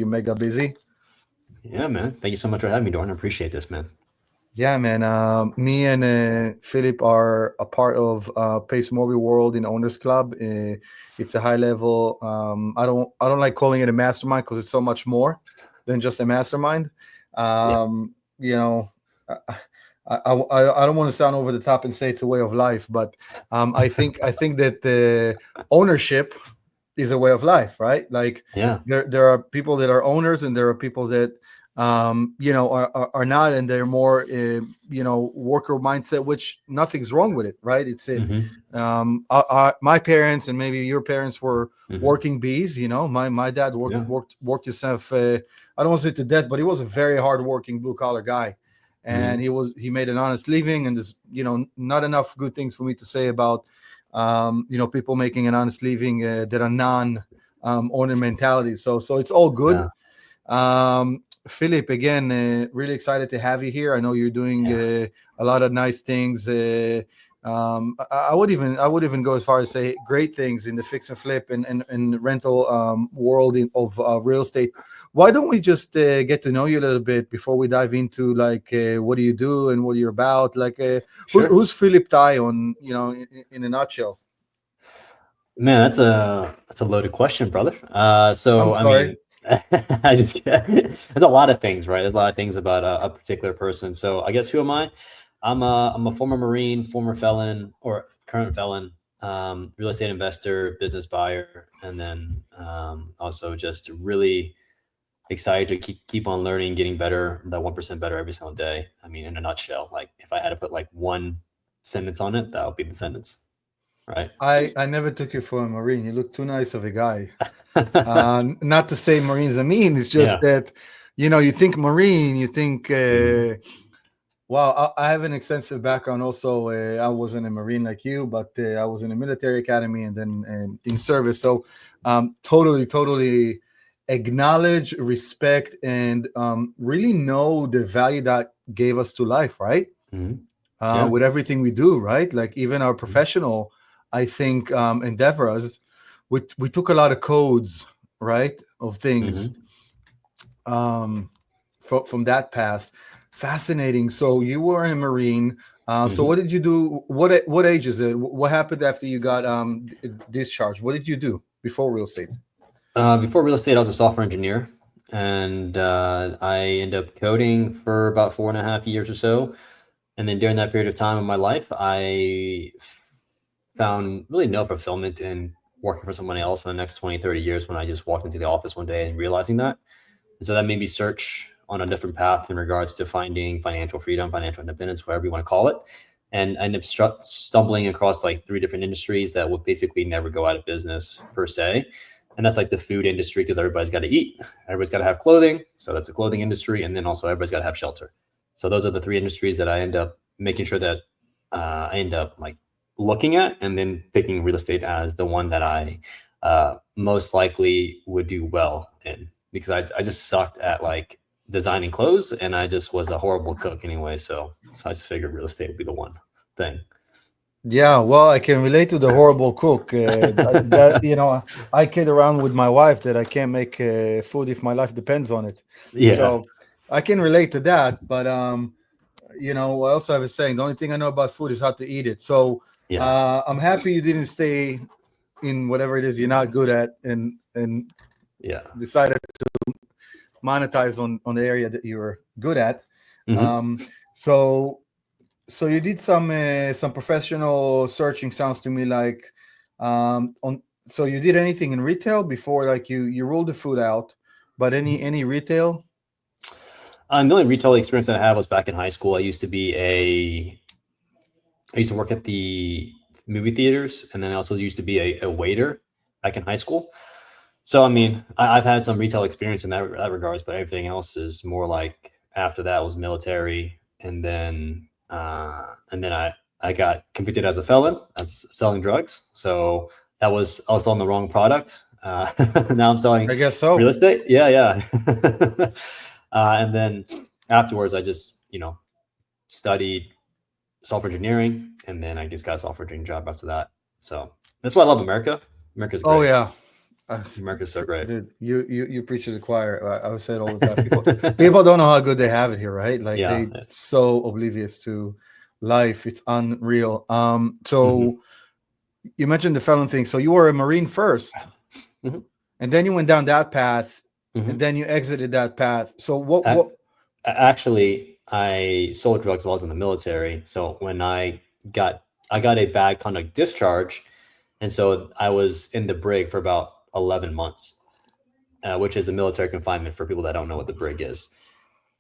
mega busy. Yeah, man. Thank you so much for having me, Doron. I appreciate this, man. Yeah, man. Me and Philip are a part of Pace Mobile World in Owners Club. It's a high level. I don't like calling it a mastermind because it's so much more than just a mastermind. Yeah. You know, I, I don't want to sound over the top and say it's a way of life, but I think that ownership is a way of life, right? Like Yeah. there are people that are owners, and there are people that are not, and they're more worker mindset, which nothing's wrong with it, right? It's it. Mm-hmm. My parents and maybe your parents were Mm-hmm. working bees. My dad worked Yeah. worked worked himself. I don't want to say to death, but he was a very hardworking blue collar guy, and Mm-hmm. he made an honest living. And there's not enough good things for me to say about people making an honest living that are non owner mentality. So it's all good. Yeah. Philip, again, really excited to have you here. I know you're doing Yeah. a lot of nice things. I would even go as far as say great things in the fix and flip and rental world of real estate. Why don't we just get to know you a little bit before we dive into like what do you do and what you're about? Like Sure. who's Philip Tai on in a nutshell? Man, that's a loaded question, brother. I'm So I sorry. mean, I just there's a lot of things, right? There's a lot of things about a particular person. So I guess who am I? I'm a former Marine, former felon or current felon, real estate investor, business buyer, and then also just really excited to keep on learning, getting better, that 1% better every single day. I mean, in a nutshell, like if I had to put like one sentence on it, that would be the sentence, right? I never took you for a Marine. You look too nice of a guy. Not to say Marines are mean. It's just Yeah. that, you think Marine, you think, Mhm. wow, I have an extensive background also. I wasn't a Marine like you, but I was in a military academy and then in service. So totally acknowledge, respect, and really know the value that gave us to life, right? Mhm. Yeah. With everything we do, right? Like even our Mhm. professional, I think, endeavors, we took a lot of codes, right, of things Mhm. um, from that past. Fascinating. So you were a Marine. So what Mhm. did you do? What age is it? What happened after you got discharged? What did you do before real estate? Before real estate, I was a software engineer, and I ended up coding for about 4.5 years or so. And then during that period of time in my life, found really no fulfillment in working for someone else for the next 20, 30 years when I just walked into the office one day and realizing that. And so that made me search on a different path in regards to finding financial freedom, financial independence, whatever you want to call it. And I ended up stumbling across like three different industries that would basically never go out of business per se. And that's like the food industry, because everybody's got to eat, everybody's got to have clothing. So that's a clothing industry. And then also everybody's got to have shelter. So those are the three industries that I end up making sure that I end up like looking at, and then picking real estate as the one that I most likely would do well in, because I just sucked at like designing clothes, and I just was a horrible cook anyway. So I just figured real estate would be the one thing. Yeah, well, I can relate to the horrible cook. I kid around with my wife that I can't make food if my life depends on it. Yeah. So I can relate to that. But I also have a saying: the only thing I know about food is how to eat it. So Yeah. I'm happy you didn't stay in whatever it is you're not good at, and Yeah. decided monetize on the area that you're good at. Hmm. Um, so so you did some professional searching. Sounds to me like on. So you did anything in retail before, like you ruled the food out, but any retail? The only retail experience that I have was back in high school. I used to work at the movie theaters, and then I also used to be a waiter back in high school. So, I mean, I've had some retail experience in that regards, but everything else is more like after that was military, and then I got convicted as a felon as selling drugs. So that was also on the wrong product. Now I'm selling I guess real so. estate. Yeah, yeah. And then afterwards, I just studied software engineering, and then I just got a software engineering job after that. So that's why I love America. America's Oh great. yeah, Uh, America's so great. dude, you preach to the choir. I would say it all the time. People don't know how good they have it here, right? Like Yeah. they so oblivious to life. It's unreal. Mhm. So you mentioned the felon thing. So you were a Marine first, Mhm. and then you went down that path, and Mhm. then you exited that path. So what? Ac- What? Actually, I sold drugs while I was in the military. So when I got a bad conduct discharge, and so I was in the brig for about 11 months, which is the military confinement for people that don't know what the brig is.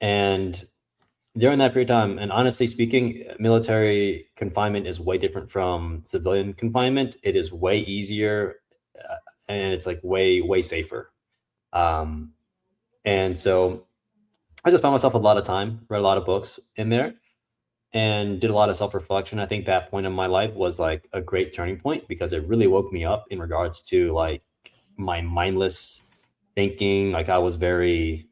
And during that period of time, and honestly speaking, military confinement is way different from civilian confinement. It is way easier, and it's like way safer. Um, and so I just found myself a lot of time, read a lot of books in there, and did a lot of self reflection. I think that point in my life was like a great turning point because it really woke me up in regards to like my mindless thinking. Like I was very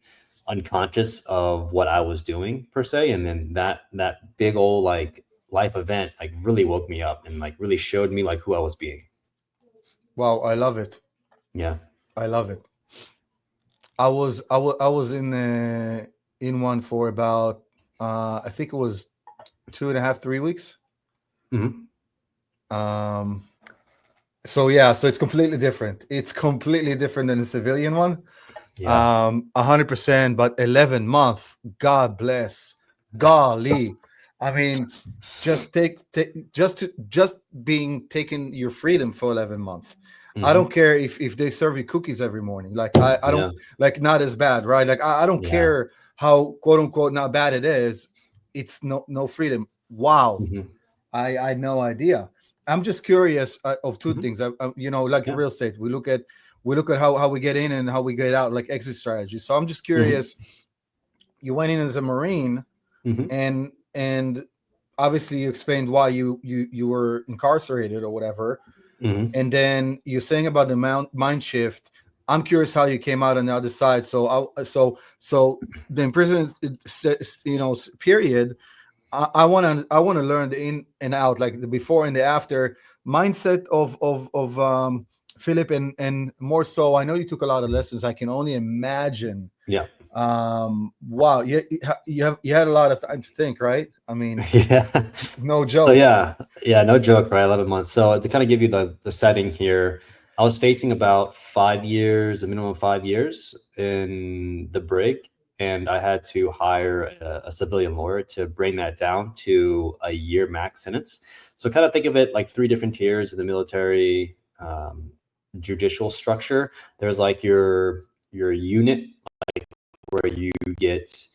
unconscious of what I was doing per se, and then that big old like life event like really woke me up and like really showed me like who I was being. Wow, I love it. Yeah. I love it. I was in one for about I think it was 2.5 3 weeks. Hmm. Um, so yeah, so it's completely different. It's completely different than the civilian one. Yeah. 100%. But 11 month, God bless, golly. I mean, take just being taking your freedom for 11 months. I don't Hmm. care if they serve you cookies every morning. Like I don't Yeah. like not as bad, right? Like I don't Yeah. care how quote unquote not bad it is. It's no freedom. Wow, Hmm. I had no idea. I'm just curious of two Hmm. things. Like in Yeah. real estate, we look at how we get in and how we get out, like exit strategy. So I'm just Hmm. curious. You went in as a Marine, Hmm. and obviously you explained why you were incarcerated or whatever, Hmm. and then you're saying about the mind shift. I'm curious how you came out on the other side. So the imprisonment, period. I want to learn the in and out, like the before and the after mindset of Philip, and more so. I know you took a lot of lessons. I can only imagine. Yeah. Wow, you had a lot of time to think, right? I mean, Yeah. no So joke. yeah, no joke, right? 11 months. So to kind of give you the setting here, I was facing about 5 years, a minimum of 5 years in the brig, and I had to hire a civilian lawyer to bring that down to a year max sentence. So kind of think of it like three different tiers in the military judicial structure. There's like your unit where you get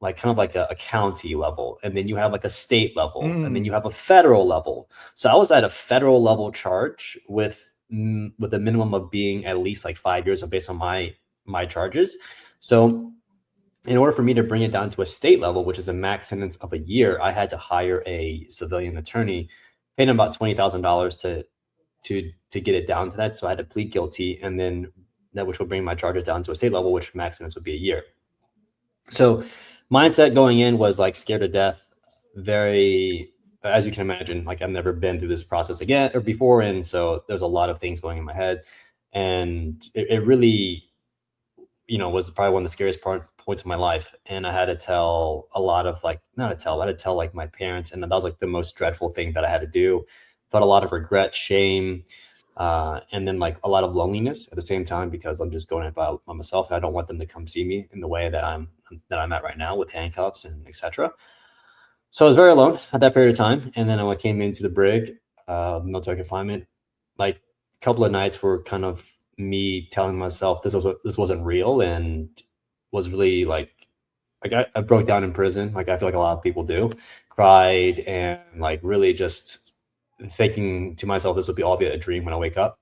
like kind of like a county level, and then you have like a state level, and then Mm. you have a federal level. So I was at a federal level charge with a minimum of being at least like 5 years based on my charges. So in order for me to bring it down to a state level, which is a max sentence of a year, I had to hire a civilian attorney, paying him about $20,000 to get it down to that. So I had to plead guilty, and then that which will bring my charges down to a state level, which max sentence would be a year. So mindset going in was like scared to death, very, as you can imagine, like I've never been through this process again or before. And so there's a lot of things going in my head. And it really, was probably one of the scariest points of my life. And I had to tell a lot of like, not to tell, I had to tell like my parents. And that was like the most dreadful thing that I had to do. Felt a lot of regret, shame, and then like a lot of loneliness at the same time because I'm just going about by myself and I don't want them to come see me in the way that I'm at right now with handcuffs and etc. So I was very alone at that period of time, and then I came into the brig, military confinement. Like a couple of nights were kind of me telling myself this wasn't real, and was really like I broke down in prison, like I feel like a lot of people do, cried and like really just thinking to myself this will be a dream when I wake up.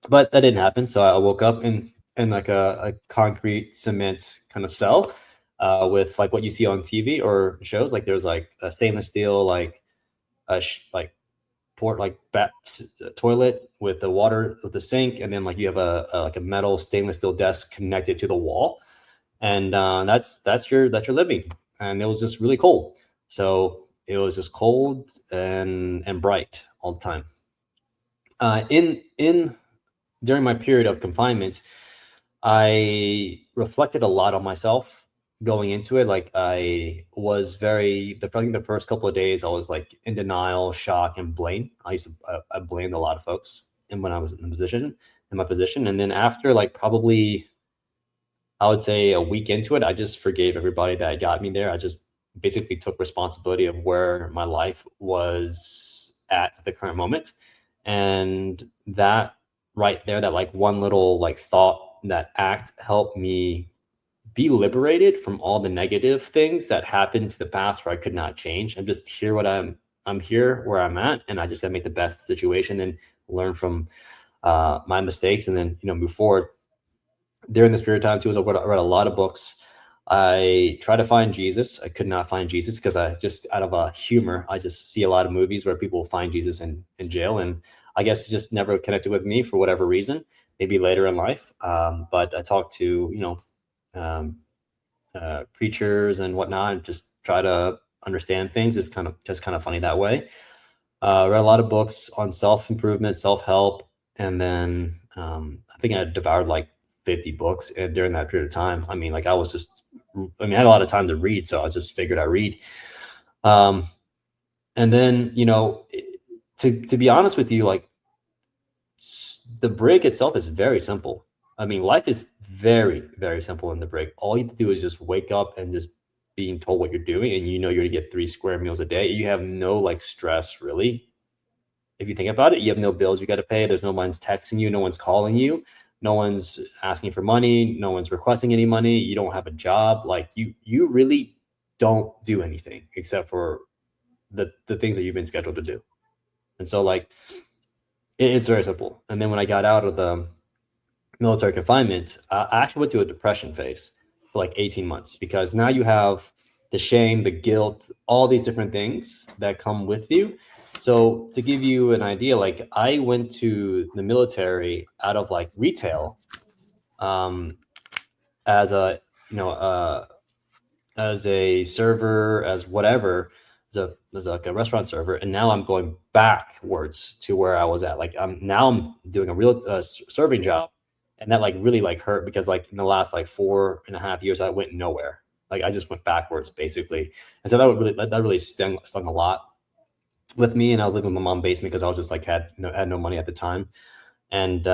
But that didn't happen. So I woke up in like a concrete cement kind of cell, with like what you see on TV or shows. Like there's like a stainless steel like like port like toilet with the water with the sink, and then like you have a like a metal stainless steel desk connected to the wall, and that's your living. And it was just really cold. So it was just cold and bright all the time. In during my period of confinement, I reflected a lot on myself going into it. Like I was I think the first couple of days I was like in denial, shock, and blame. I blamed a lot of folks, and when I was in my position, and then after like probably I would say a week into it, I just forgave everybody that got me there. I just basically took responsibility of where my life was at the current moment. And that right there, that like one little like thought, that act helped me be liberated from all the negative things that happened to the past where I could not change. I'm just here I'm here where I'm at, and I just gotta make the best of the situation and learn from my mistakes, and then move forward. During this period of time too, I read a lot of books. I tried to find Jesus. I could not find Jesus because I just, out of a humor, I just see a lot of movies where people find Jesus in jail, and I guess it just never connected with me for whatever reason. Maybe later in life, but I talked to um, preachers and whatnot, and just try to understand things. It's kind of funny that way. Read a lot of books on self improvement, self help, and then I think I devoured like 50 books and during that period of time. I mean, like I had a lot of time to read, so I just figured I'd read. And then, to be honest with you, like the break itself is very simple. I mean, life is very, very simple in the break. All you have to do is just wake up and just being told what you're doing, and you're gonna get 3 square meals a day. You have no like stress really. If you think about it, you have no bills you got to pay. There's no one's texting you, no one's calling you, no one's asking for money, no one's requesting any money. You don't have a job. Like you really don't do anything except for the things that you've been scheduled to do. And so like it's very simple. And then when I got out of the military confinement, I actually went through a depression phase for like 18 months, because now you have the shame, the guilt, all these different things that come with you. So to give you an idea, like I went to the military out of like retail, as a, as a server, as whatever, as like a restaurant server. And now I'm going backwards to where I was at. Like I'm doing a real serving job. And that like really like hurt, because like in the last like 4.5 years, I went nowhere. Like I just went backwards basically. And so that really stung a lot with me. And I was living in my mom's basement because I was just like had no money at the time. And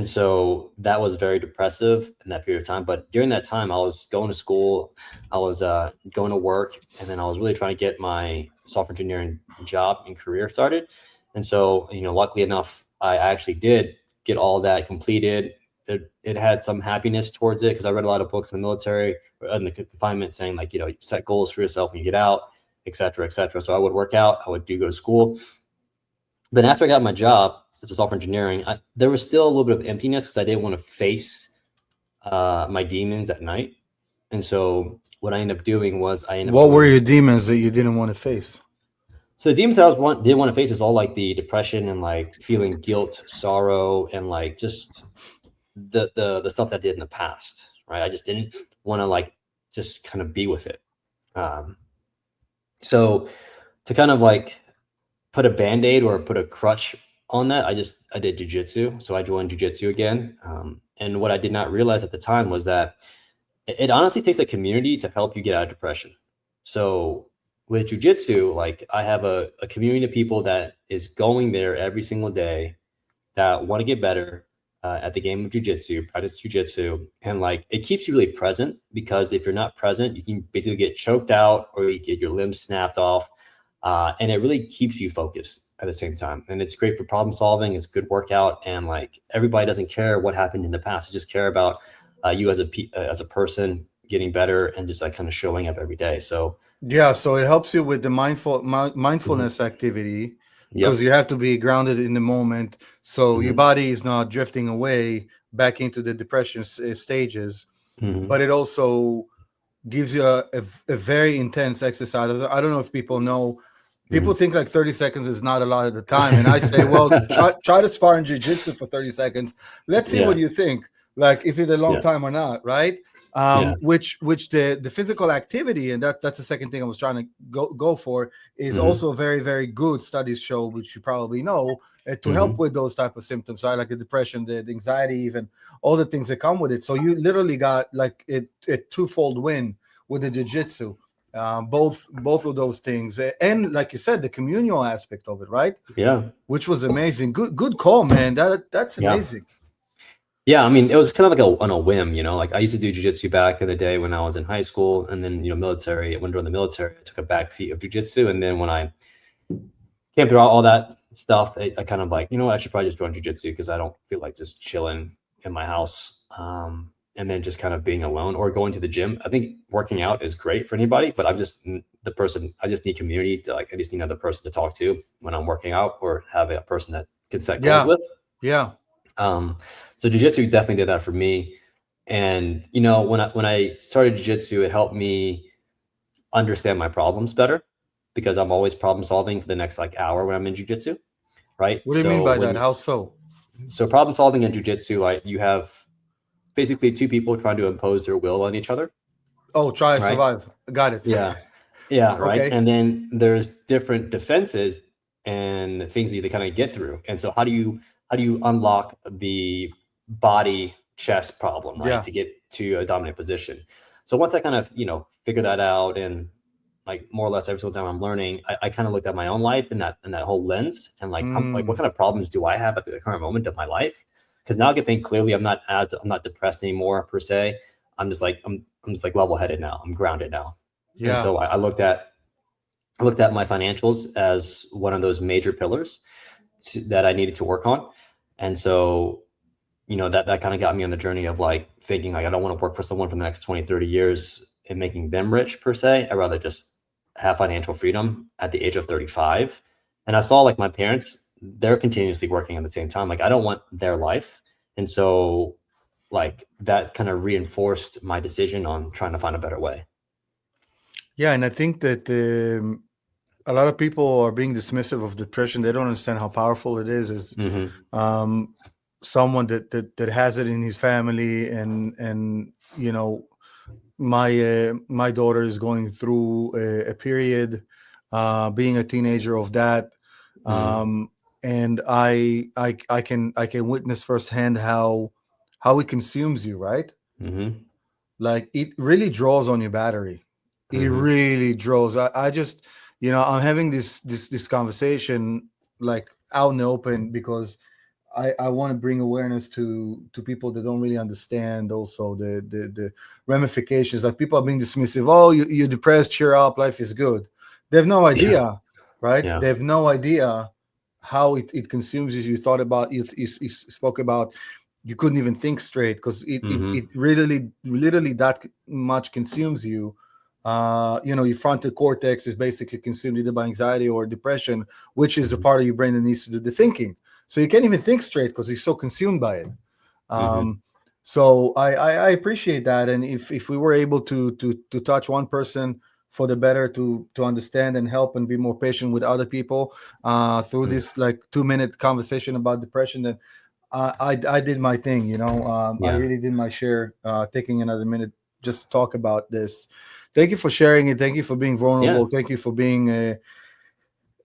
so that was very depressive in that period of time. But during that time, I was going to school, I was going to work, and then I was really trying to get my software engineering job and career started. And so, luckily enough, I actually did get all that completed. It had some happiness towards it, because I read a lot of books in the military, in the confinement, saying like, set goals for yourself when you get out, et cetera, et cetera. So I would work out, I would go to school. Then after I got my job as a software engineering, there was still a little bit of emptiness, because I didn't want to face my demons at night. And so what I ended up doing was What were your demons that you didn't want to face? So the demons that I didn't want to face is all like the depression and like feeling guilt, sorrow, and like just the stuff that I did in the past, right? I just didn't want to like just kind of be with it. So to kind of like put a Band-Aid or put a crutch on that, I did jujitsu. So I joined jujitsu again. And what I did not realize at the time was that it honestly takes a community to help you get out of depression. So with jujitsu, like I have a community of people that is going there every single day that want to get better at the game of jujitsu, practice jujitsu. And like it keeps you really present, because if you're not present, you can basically get choked out or you get your limbs snapped off. And it really keeps you focused at the same time. And it's great for problem solving. It's good workout. And like everybody doesn't care what happened in the past. They just care about you as a person getting better and just like kind of showing up every day. So yeah, so it helps you with the mindfulness activity, because you have to be grounded in the moment, so your body is not drifting away back into the depression stages. But it also gives you a very intense exercise. I don't know if people know. People think like 30 seconds is not a lot of the time, and I say, well, try to spar in jiu-jitsu for 30 seconds. Let's see what you think. Like, is it a long time or not, right? Which the physical activity, and that's the second thing I was trying to go for, is also very, very good. Studies show, which you probably know, to help with those type of symptoms, right? Like the depression, the anxiety, even all the things that come with it. So you literally got like a twofold win with the jiu-jitsu. Both of those things, and like you said, the communal aspect of it, right? Yeah. Which was amazing. Good call, man. That's Yeah. amazing. Yeah, I mean, it was kind of like on a whim, like I used to do jujitsu back in the day when I was in high school, and then military. When during the military, I took a backseat of jujitsu, and then when I came through all that stuff, I kind of like, I should probably just join jujitsu because I don't feel like just chilling in my house, and then just kind of being alone or going to the gym. I think working out is great for anybody, but I'm just the person. I just need community to I just need another person to talk to when I'm working out, or have a person that can set goals with. Yeah. So jiu-jitsu definitely did that for me. And, when I started jiu-jitsu, it helped me understand my problems better because I'm always problem solving for the next hour when I'm in jiu-jitsu. Right. What do you mean by that? How so? So problem solving in jiu-jitsu, you have basically two people trying to impose their will on each other. Oh, try to survive. Got it. Yeah. Yeah. Right. Okay. And then there's different defenses and things that you kind of get through. And so how do you unlock the body chest problem, right? To get to a dominant position. So once I kind of, figure that out, and more or less every single time I'm learning, I kind of looked at my own life in that whole lens, and what kind of problems do I have at the current moment of my life? Because now I can think clearly. I'm not depressed anymore per se. I'm just level headed now. I'm grounded now. Yeah. And so I looked at my financials as one of those major pillars that I needed to work on. And so, that kind of got me on the journey of thinking I don't want to work for someone for the next 20, 30 years and making them rich per se. I'd rather just have financial freedom at the age of 35. And I saw my parents, they're continuously working at the same time. I don't want their life. And so that kind of reinforced my decision on trying to find a better way. Yeah. And I think that a lot of people are being dismissive of depression. They don't understand how powerful it is as someone that has it in his family, and my daughter is going through a period, being a teenager of that, and I can witness firsthand how it consumes you, right? It really draws on your battery. It really draws. I just, I'm having this conversation out in the open because I want to bring awareness to people that don't really understand also the ramifications. People are being dismissive. Oh, you're depressed, cheer up, life is good. They have no idea, right? Yeah. They have no idea how it consumes you. You thought about, you spoke about, you couldn't even think straight because it really literally that much consumes you. Your frontal cortex is basically consumed either by anxiety or depression, which is the part of your brain that needs to do the thinking. So you can't even think straight because you're so consumed by it. So I appreciate that. And if we were able to touch one person for the better, to understand and help and be more patient with other people through this 2-minute conversation about depression, then I did my thing. I really did my share, taking another minute just to talk about this. Thank you for sharing it. Thank you for being vulnerable. Thank you for being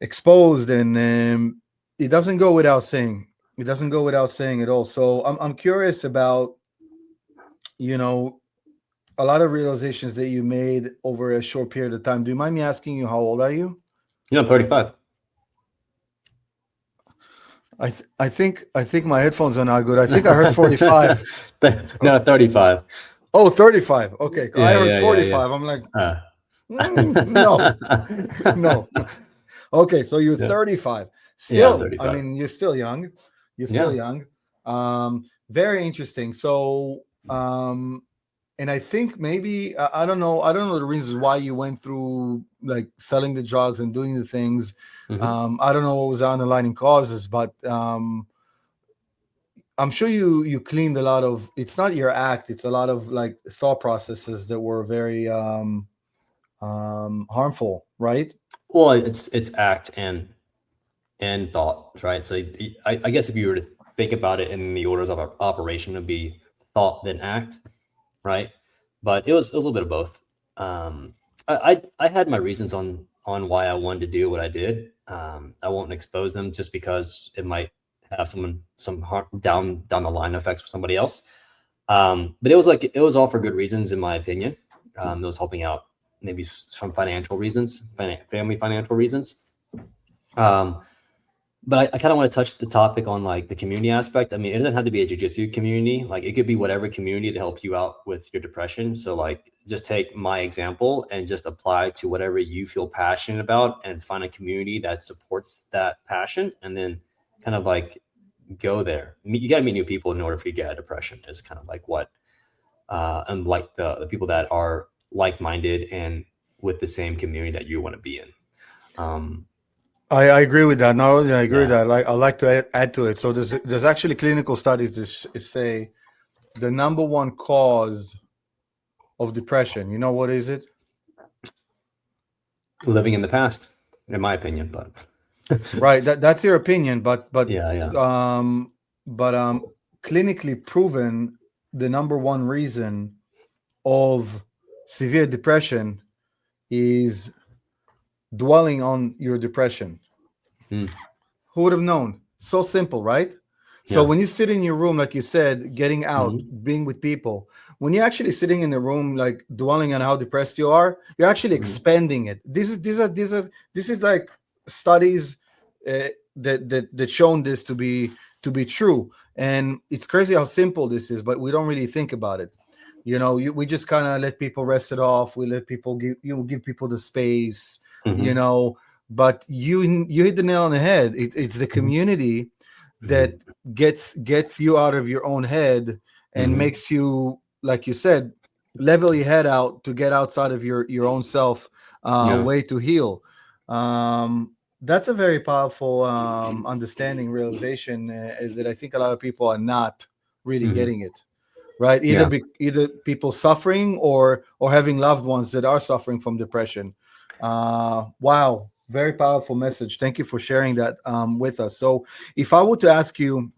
exposed. And it doesn't go without saying. It doesn't go without saying at all. So I'm curious about, a lot of realizations that you made over a short period of time. Do you mind me asking you, how old are you? I'm 35. I think my headphones are not good. I think I heard 45. No, 35. Oh, 35. Okay. I heard 45. I'm like, no. Okay, so you're 35. Still, 35. I mean, you're still young. You're still young. Very interesting. So, and I think maybe I don't know the reasons why you went through selling the drugs and doing the things. I don't know what was the underlying causes, but I'm sure you cleaned a lot of. It's not your act. It's a lot of thought processes that were very harmful, right? Well, it's act and thought, right? So I guess if you were to think about it in the orders of operation, it'd be thought then act, right? But it was a little bit of both. I had my reasons on on why I wanted to do what I did. I won't expose them just because it might have some harm down the line effects for somebody else. But it was all for good reasons, in my opinion. It was helping out maybe from financial reasons, family financial reasons. But I kind of want to touch the topic on like the community aspect. I mean, it doesn't have to be a jiu-jitsu community. Like it could be whatever community to help you out with your depression. So like just take my example and just apply to whatever you feel passionate about and find a community that supports that passion, and then kind of like go there. You got to meet new people in order for you to get a depression, is kind of like what, and like the people that are like-minded and with the same community that you want to be in. I agree with that. Not only I agree with that, I like to add to it. So there's actually clinical studies that say the number one cause of depression. You know what is it? Living in the past, in my opinion, but right. That's your opinion, but yeah. Clinically proven, the number one reason of severe depression is dwelling on your depression. Who would have known? So simple, right? So when you sit in your room, like you said, getting out, being with people, when you're actually sitting in the room, like dwelling on how depressed you are, you're actually expanding it. This is like studies that shown this to be true, and it's crazy how simple this is, but we don't really think about it. You know, we just kind of let people rest it off. We let people give people the space. You know, but you hit the nail on the head. It's the community that gets you out of your own head and makes you, like you said, level your head out to get outside of your own self, way to heal. That's a very powerful understanding, realization that I think a lot of people are not really getting it. Right? Either people suffering or having loved ones that are suffering from depression. Wow, very powerful message. Thank you for sharing that with us. So if I were to ask you,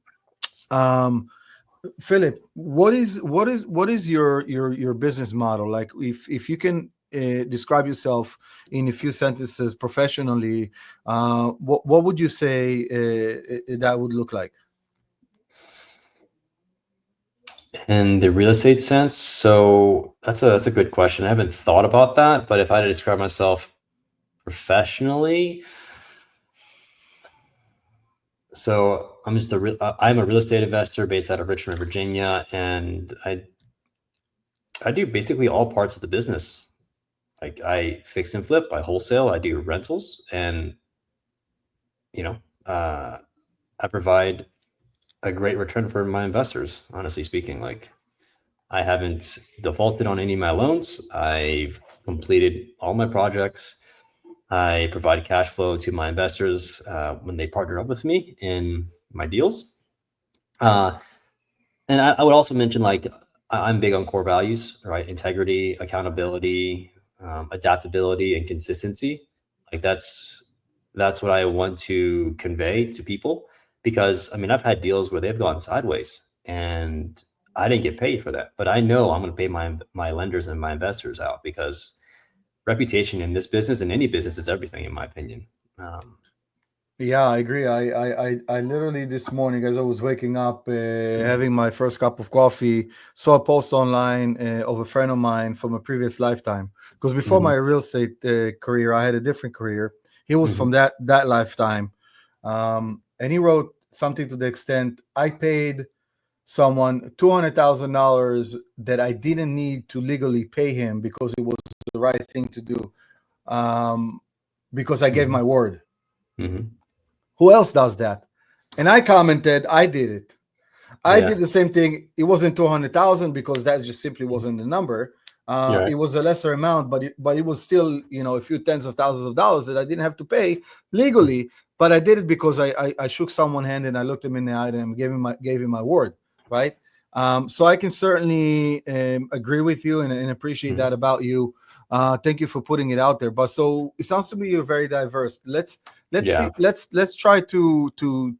Philip, what is your business model? Like if you can describe yourself in a few sentences professionally, what would you say that would look like? In the real estate sense, so that's a good question. I haven't thought about that, but if I had to describe myself professionally, so I'm a real estate investor based out of Richmond, Virginia, and I do basically all parts of the business. Like I fix and flip, I wholesale, I do rentals, and I provide a great return for my investors. Honestly speaking, like I haven't defaulted on any of my loans. I've completed all my projects. I provide cash flow to my investors when they partner up with me in my deals. And I would also mention, like, I'm big on core values, right? Integrity, accountability, adaptability, and consistency. Like that's what I want to convey to people, because I mean, I've had deals where they've gone sideways and I didn't get paid for that, but I know I'm going to pay my lenders and my investors out, because reputation in this business and any business is everything, in my opinion. Yeah, I agree. I literally this morning, as I was waking up, having my first cup of coffee, saw a post online of a friend of mine from a previous lifetime. Because before my real estate career, I had a different career. He was from that lifetime, and he wrote something to the extent, I paid someone $200,000 that I didn't need to legally pay him because it was the right thing to do, because I gave my word. Who else does that? And I commented, I did it. I did the same thing. It wasn't 200,000 because that just simply wasn't the number. It was a lesser amount, but it was still, a few tens of thousands of dollars that I didn't have to pay legally. But I did it because I shook someone's hand and I looked him in the eye and gave him my word, right? So I can certainly agree with you and appreciate that about you. Thank you for putting it out there. But so it sounds to me you're very diverse. Let's see. Let's try to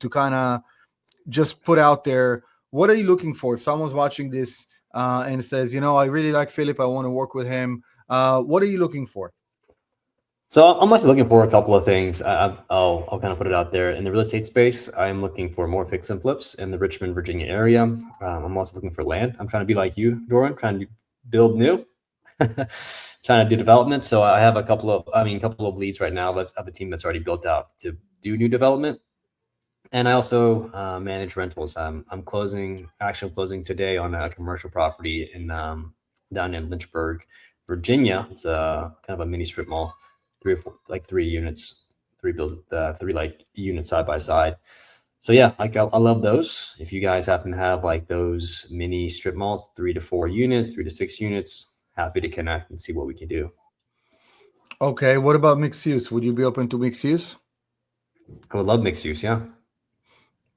kind of just put out there, what are you looking for? If someone's watching this and says, I really like Philip, I want to work with him. What are you looking for? So I'm actually looking for a couple of things. I'll kind of put it out there in the real estate space. I'm looking for more fix and flips in the Richmond, Virginia area. I'm also looking for land. I'm trying to be like you, Doran, trying to build new, trying to do development. So I have a couple of leads right now. But I have a team that's already built out to do new development. And I also manage rentals. I'm closing today on a commercial property in down in Lynchburg, Virginia. It's a kind of a mini strip mall, three units, three like units side by side. So yeah, I love those. If you guys happen to have like those mini strip malls, 3 to 4 units, 3 to 6 units, happy to connect and see what we can do. Okay, what about mixed use? Would you be open to mixed use? I would love mixed use. Yeah.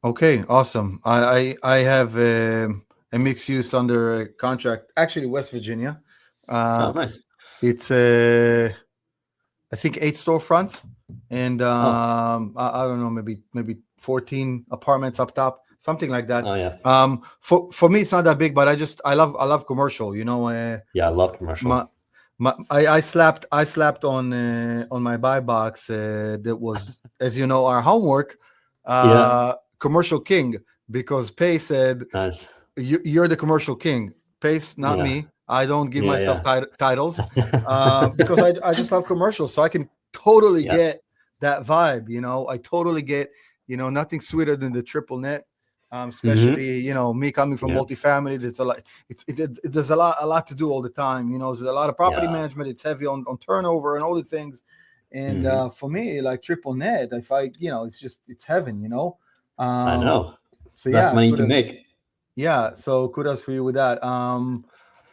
Okay, awesome. I have a mixed use under a contract, actually West Virginia. Oh, nice. It's I think 8 storefronts, and I don't know, maybe 14 apartments up top, something like that. Oh yeah. For me, it's not that big, but I love commercial. Yeah, I love commercial. I slapped on my buy box that was, as you know, our homework. Yeah. Commercial king, because Pay said Nice. you're the commercial king. Pace, not Yeah. me. I don't give Yeah, myself yeah. titles because I just love commercials, so I can totally Yeah. get that vibe. I totally get. Nothing sweeter than the triple net. Especially me coming from Yeah. multifamily. There's a lot. There's a lot to do all the time. There's a lot of property Yeah. management. It's heavy on turnover and all the things. And for me, like triple net, if it's heaven. I know. It's So the best yeah, money you can make. yeah, so kudos for you with that.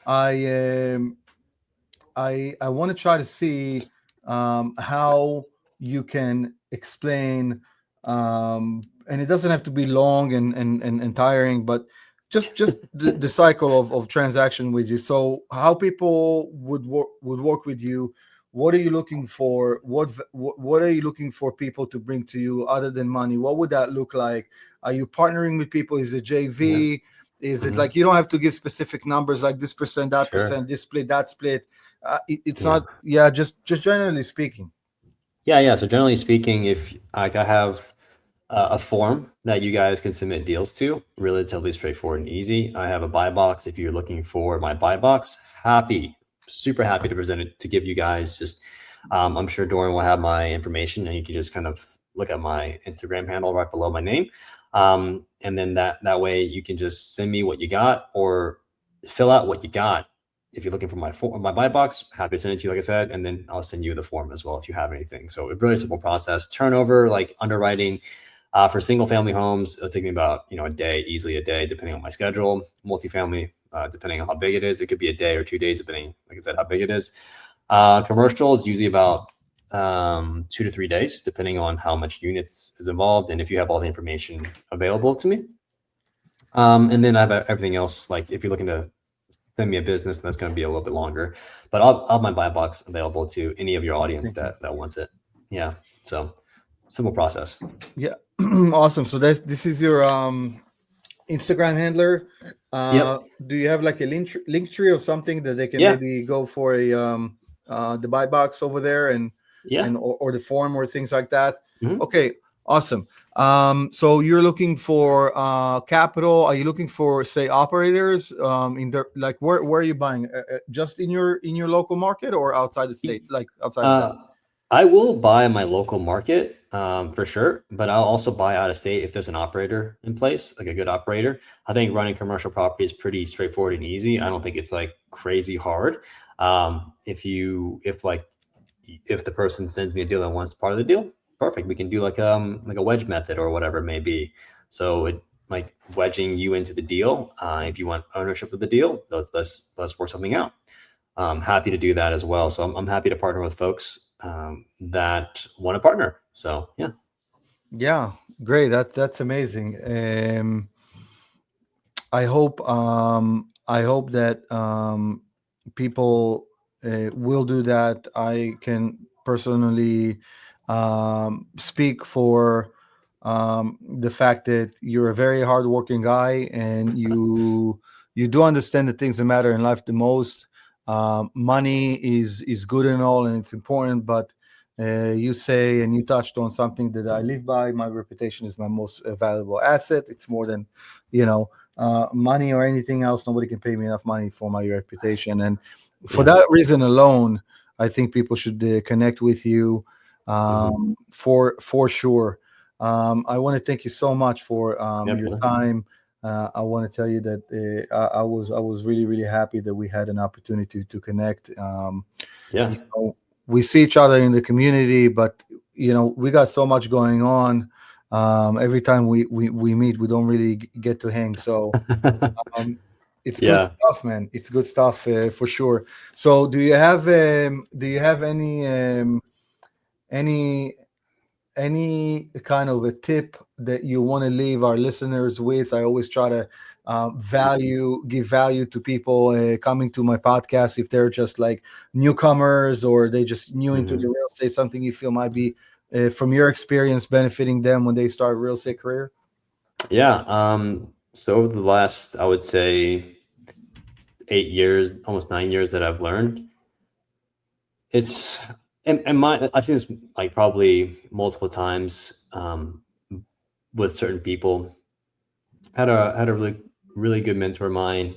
I I want to try to see how you can explain, and it doesn't have to be long and tiring, but just the cycle of transaction with you. So how people would work with you. What are you looking for? What are you looking for people to bring to you other than money? What would that look like? Are you partnering with people? Is it Yeah. JV? Is it Mhm. like, you don't have to give specific numbers like this percent, that Sure. percent, this split, that split? It's Yeah. not, yeah, just generally speaking. Yeah. So generally speaking, if like I have a form that you guys can submit deals to, relatively straightforward and easy. I have a buy box. If you're looking for my buy box, super happy to present it to give you guys just. I'm sure Doran will have my information, and you can just kind of look at my Instagram handle right below my name, and then that way you can just send me what you got or fill out what you got. If you're looking for my buy box, happy to send it to you, like I said, and then I'll send you the form as well if you have anything. So a really simple process. Turnover, like underwriting, for single family homes, it'll take me about easily a day, depending on my schedule. Multifamily, depending on how big it is, it could be a day or 2 days, depending, like I said, how big it is. Commercial is usually about 2 to 3 days, depending on how much units is involved and if you have all the information available to me. And then I have everything else. Like if you're looking to send me a business, that's going to be a little bit longer. But I'll have my buy box available to any of your audience that wants it. Yeah. So simple process. Yeah. Awesome. So this is your Instagram handler. Yep. Do you have like a link tree or something that they can Yeah. maybe go for the buy box over there and Yeah. or the form or things like that? Mhm. Okay, awesome. So you're looking for capital. Are you looking for, say, operators in the, like, where are you buying? Just in your local market or outside the state, like outside of that? I will buy my local market for sure, but I'll also buy out of state if there's an operator in place, like a good operator. I think running commercial property is pretty straightforward and easy. I don't think it's like crazy hard. If the person sends me a deal and wants part of the deal, perfect. We can do like a wedge method or whatever it may be. So it like wedging you into the deal. If you want ownership of the deal, let's work something out. I'm happy to do that as well. So I'm happy to partner with folks that want to partner. So Yeah, great. That's amazing. I hope that people will do that. I can personally speak for the fact that you're a very hardworking guy, and you do understand the things that matter in life the most. Money is good and all, and it's important, but You say, and you touched on something that I live by. My reputation is my most valuable asset. It's more than, money or anything else. Nobody can pay me enough money for my reputation, and for Yeah. that reason alone, I think people should connect with you, for sure. I want to thank you so much for Yeah, your brother. time. I want to tell you that I was really really happy that we had an opportunity to connect. Yeah. You know, we see each other in the community, but we got so much going on. Every time we meet, we don't really get to hang. So um, it's good Yeah. stuff, man. It's good stuff for sure. So do you have any any kind of a tip that you want to leave our listeners with? I always try to give value to people coming to my podcast, if they're just like newcomers or they just new into the Mhm. real estate, something you feel might be from your experience benefiting them when they start a real estate career. Yeah. So over the last, I would say, 8 years, almost 9 years that I've learned, it's and my I've seen this like probably multiple times with certain people. Had a really good mentor of mine,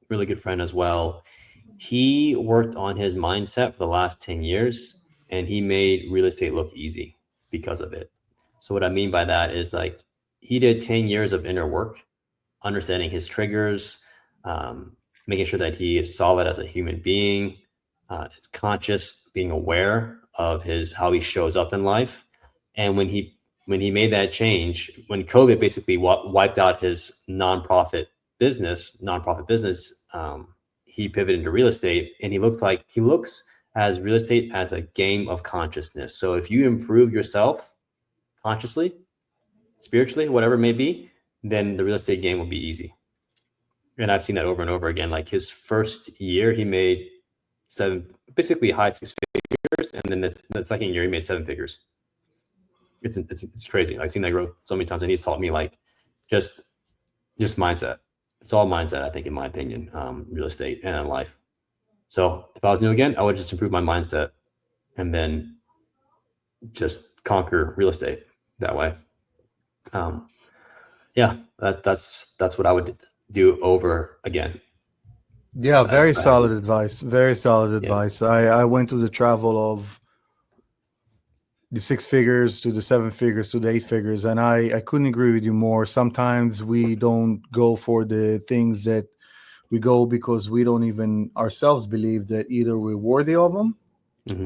really good friend as well. He worked on his mindset for the last 10 years, and he made real estate look easy because of it. So what I mean by that is, like, he did 10 years of inner work, understanding his triggers, making sure that he is solid as a human being, is conscious, being aware of his how he shows up in life. And when he made that change, when COVID basically wiped out his nonprofit business, he pivoted into real estate, and he looks as real estate as a game of consciousness. So if you improve yourself consciously, spiritually, whatever it may be, then the real estate game will be easy. And I've seen that over and over again. Like, his first year, he made basically high six figures, and then the second year, he made seven figures. It's crazy. I've seen that growth so many times, and he's taught me, like, just just mindset. It's all mindset, I think, in my opinion, real estate and in life. So if I was new again, I would just improve my mindset and then just conquer real estate that way. Um, yeah, that's what I would do over again. Yeah, very If I had solid to. advice. Very solid Yeah. advice. I went through the travel of the six figures to the seven figures to the eight figures, and I couldn't agree with you more. Sometimes we don't go for the things that we go because we don't even ourselves believe that either we're worthy of them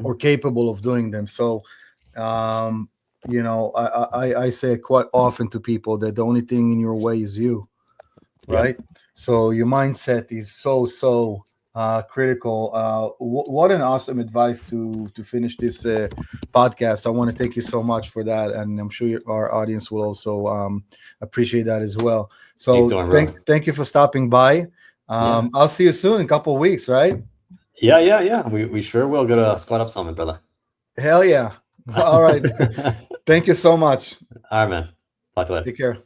or Hmm. capable of doing them. So, um, I say quite often to people that the only thing in your way is you, Yep. right? So your mindset is so critical. What an awesome advice to finish this podcast. I want to thank you so much for that, and I'm sure our audience will also appreciate that as well. Thanks, So Doron, bro. thank you for stopping by. Yeah. I'll see you soon in a couple of weeks, right? Yeah. We sure will go to Squat Up Summit, brother. Hell yeah! All right. All Thank you so much. right, man. Talk to you later. Take care.